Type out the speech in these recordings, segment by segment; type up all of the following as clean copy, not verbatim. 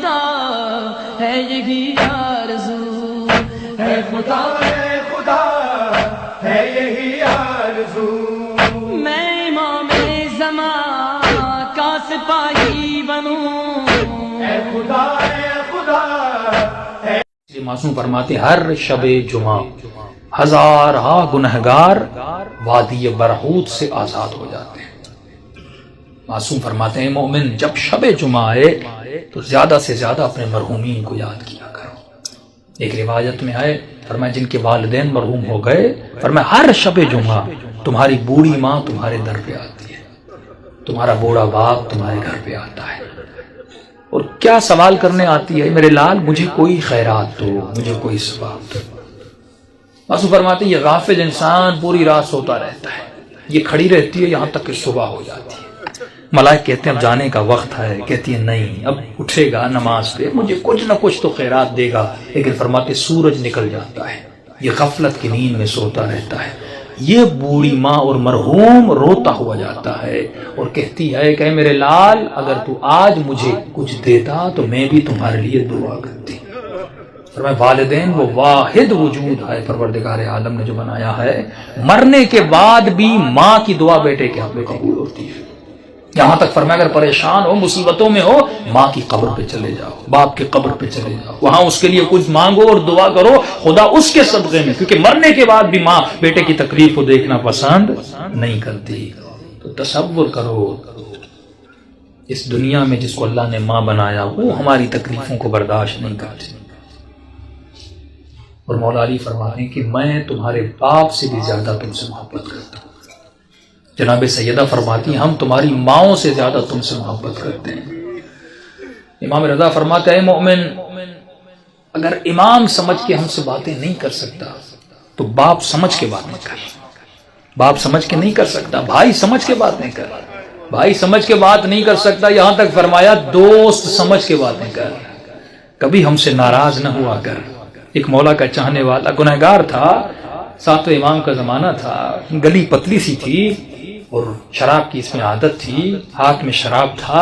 خدا ہے یہی آرزو، اے خدا ہے یہی آرزو، میں امام زمان کا سپاہی بنوں، اے خدا معصوم فرماتے ہر شب جمعہ ہزارہا گنہگار وادی برہوت سے آزاد ہو جاتے ہیں۔ معصوم فرماتے ہیں مومن جب شب جمعہ آئے تو زیادہ سے زیادہ اپنے مرحومین کو یاد کیا کرو۔ ایک روایت میں آئے فرمایا جن کے والدین مرحوم ہو گئے، فرمایا ہر شب جمعہ تمہاری بوڑھی ماں تمہارے در پہ آتی ہے، تمہارا بوڑھا باپ تمہارے گھر پہ آتا ہے اور کیا سوال کرنے آتی ہے، میرے لال مجھے کوئی خیرات دو، مجھے کوئی ثواب دو۔ معصوم فرماتے ہیں یہ غافل انسان پوری رات سوتا رہتا ہے، یہ کھڑی رہتی ہے یہاں تک کہ صبح ہو جاتی ہے۔ ملائک کہتے ہیں اب جانے کا وقت ہے، کہتی ہے نہیں اب اٹھے گا نماز پہ، مجھے کچھ نہ کچھ تو خیرات دے گا، لیکن فرماتے سورج نکل جاتا ہے، یہ غفلت کی نیند میں سوتا رہتا ہے۔ یہ بوڑھی ماں اور مرحوم روتا ہوا جاتا ہے اور کہتی ہے کہ میرے لال اگر تو آج مجھے کچھ دیتا تو میں بھی تمہارے لیے دعا کرتی۔ فرمایا والدین وہ واحد وجود ہے پروردگار عالم نے جو بنایا ہے، مرنے کے بعد بھی ماں کی دعا بیٹے کے حق میں قبول ہوتی ہے۔ یہاں تک فرمایا اگر پریشان ہو مصیبتوں میں ہو ماں کی قبر پہ چلے جاؤ، باپ کی قبر پہ چلے جاؤ، وہاں اس کے لیے کچھ مانگو اور دعا کرو، خدا اس کے صدقے میں، کیونکہ مرنے کے بعد بھی ماں بیٹے کی تکلیف کو دیکھنا پسند نہیں کرتی۔ تو تصور کرو اس دنیا میں جس کو اللہ نے ماں بنایا وہ ہماری تکلیفوں کو برداشت نہیں کرتی، اور مولا علی فرماتے ہیں کہ میں تمہارے باپ سے بھی زیادہ تم سے محبت کرتا ہوں۔ جناب سیدہ فرماتی ہیں ہم تمہاری ماؤں سے زیادہ تم سے محبت کرتے ہیں۔ امام رضا فرماتے ہیں مومن اگر امام سمجھ کے ہم سے باتیں نہیں کر سکتا تو باپ سمجھ کے بات نہیں کر، باپ سمجھ کے نہیں کر سکتا، بھائی سمجھ کے بات نہیں کر، بھائی سمجھ کے بات نہیں کر سکتا، یہاں تک فرمایا دوست سمجھ کے بات نہیں کر، کبھی ہم سے ناراض نہ ہوا کر۔ ایک مولا کا چاہنے والا گنہگار تھا، ساتویں امام کا زمانہ تھا، گلی پتلی سی تھی اور شراب کی اس میں عادت تھی، ہاتھ میں شراب تھا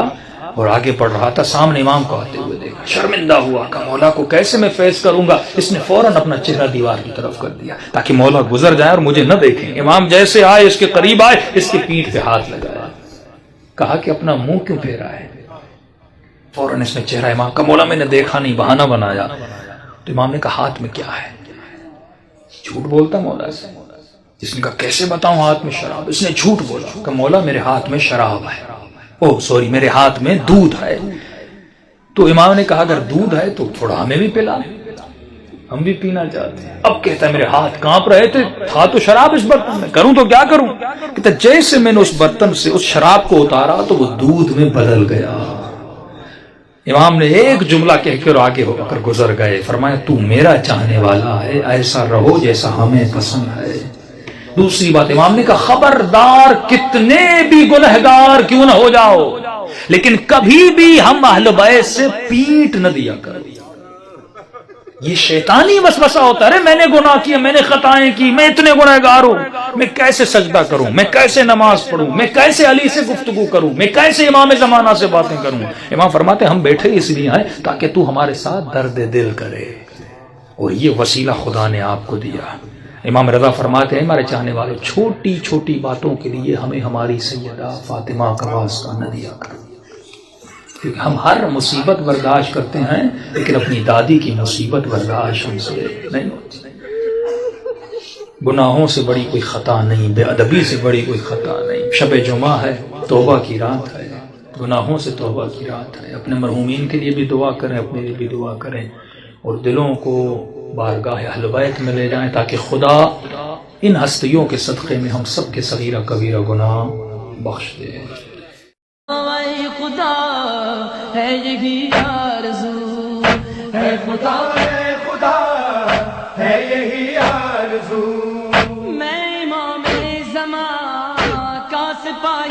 اور آگے بڑھ رہا تھا، سامنے امام کو آتے ہوئے دیکھا، شرمندہ ہوا کہ مولا کو کیسے میں فیس کروں گا، اس نے فوراً اپنا چہرہ دیوار کی طرف کر دیا تاکہ مولا گزر جائے اور مجھے نہ دیکھیں۔ امام جیسے آئے اس کے قریب آئے، اس کی پیٹھ پہ ہاتھ لگایا، کہا کہ اپنا منہ کیوں پھیرا ہے؟ فوراً اس نے چہرہ امام کا مولا میں نے دیکھا نہیں، بہانہ بنایا۔ تو امام نے کہا ہاتھ میں کیا ہے؟ جھوٹ بولتا مولا سے، جس نے کہا کیسے بتاؤں ہاتھ میں شراب؟ اس نے جھوٹ بولا کہ مولا میرے ہاتھ میں شراب ہے، میرے ہاتھ میں دودھ ہے۔ تو امام نے کہا اگر دودھ ہے تو تھوڑا ہمیں بھی پلا، ہم بھی پینا چاہتے ہیں۔ اب کہتا ہے میرے ہاتھ کانپ رہے تھے، تھا تو شراب اس برتن میں، کروں تو کیا کروں؟ کہتا جیسے میں نے اس برتن سے اس شراب کو اتارا تو وہ دودھ میں بدل گیا۔ امام نے ایک جملہ کہہ کر آگے ہو کر گزر گئے، فرمایا تو میرا چاہنے والا ہے، ایسا رہو جیسا ہمیں پسند ہے۔ دوسری بات امام نے کہا خبردار کتنے بھی گنہگار کیوں نہ ہو جاؤ لیکن کبھی بھی ہم اہل بیت سے پیٹ نہ دیا کرو۔ یہ شیطانی وسوسہ ہوتا ہے، میں نے گناہ کیا، میں نے خطائیں کی، میں اتنے گنہگار ہوں، میں کیسے سجدہ کروں، میں کیسے نماز پڑھوں، میں کیسے علی سے گفتگو کروں، میں کیسے امام زمانہ سے باتیں کروں۔ امام فرماتے ہم بیٹھے اس لیے ہیں تاکہ تو ہمارے ساتھ درد دل کرے، اور یہ وسیلہ خدا نے آپ کو دیا۔ امام رضا فرماتے ہیں ہمارے چاہنے والوں چھوٹی چھوٹی باتوں کے لیے ہمیں ہماری سیدہ فاطمہ کا واسطہ نہ دیا کرو، کیونکہ ہم ہر مصیبت برداشت کرتے ہیں لیکن اپنی دادی کی مصیبت برداشت ہم سے نہیں ہوتی۔ گناہوں سے بڑی کوئی خطا نہیں، بے ادبی سے بڑی کوئی خطا نہیں۔ شب جمعہ ہے، توبہ کی رات ہے، گناہوں سے توبہ کی رات ہے۔ اپنے مرحومین کے لیے بھی دعا کریں، اپنے لیے بھی دعا کریں، اور دلوں کو بارگاہ اہل بیت میں لے جائیں تاکہ خدا ان ہستیوں کے صدقے میں ہم سب کے صغیرہ کبیرہ گناہ بخش دے۔ اے خدا ہے یہی آرزو، اے خدا ہے یہی آرزو، میں امام زمان کا سپاہی